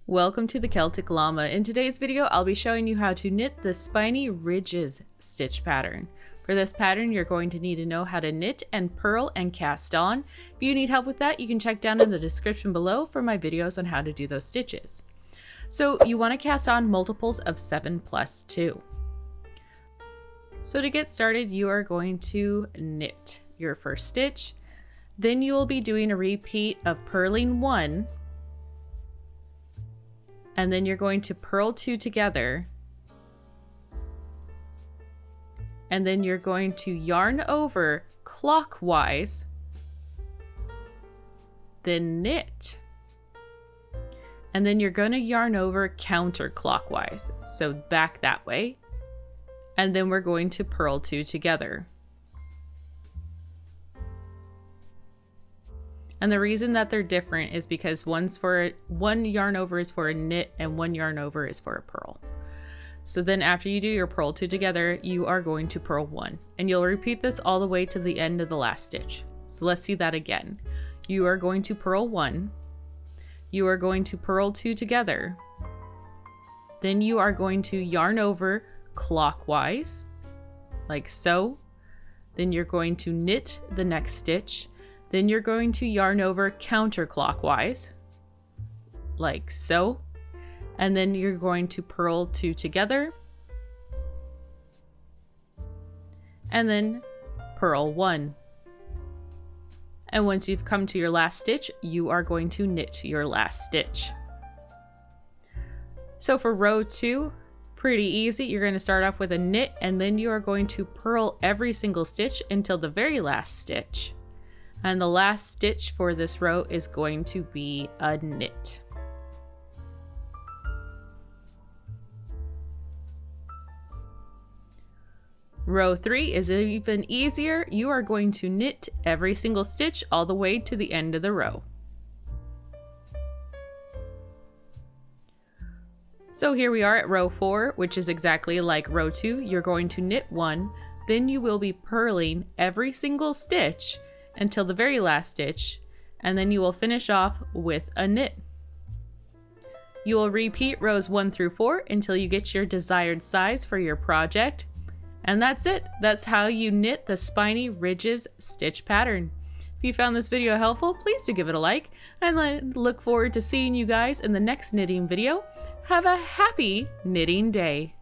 Welcome to the Celtic Llama. In today's video, I'll be showing you how to knit the Spiny Ridges Stitch Pattern. For this pattern, you're going to need to know how to knit and purl and cast on. If you need help with that, you can check down in the description below for my videos on how to do those stitches. So you want to cast on multiples of 7 plus 2. So to get started, you are going to knit your first stitch. Then you will be doing a repeat of purling 1. And then you're going to purl 2 together. And then you're going to yarn over clockwise. Then knit. And then you're going to yarn over counterclockwise. So back that way. And then we're going to purl 2 together. And the reason that they're different is because one yarn over is for a knit and one yarn over is for a purl. So then after you do your purl 2 together, you are going to purl 1. And you'll repeat this all the way to the end of the last stitch. So let's see that again. You are going to purl 1. You are going to purl 2 together. Then you are going to yarn over clockwise, like so. Then you're going to knit the next stitch. Then you're going to yarn over counterclockwise, like so. And then you're going to purl 2 together. And then purl 1. And once you've come to your last stitch, you are going to knit your last stitch. So for row 2, pretty easy. You're going to start off with a knit, and then you are going to purl every single stitch until the very last stitch. And the last stitch for this row is going to be a knit. Row 3 is even easier. You are going to knit every single stitch all the way to the end of the row. So here we are at row 4, which is exactly like row 2. You're going to knit 1, then you will be purling every single stitch until the very last stitch, and then you will finish off with a knit. You will repeat rows 1 through 4 until you get your desired size for your project. And that's it. That's how you knit the Spiny Ridges Stitch Pattern. If you found this video helpful, please do give it a like, and I look forward to seeing you guys in the next knitting video. Have a happy knitting day.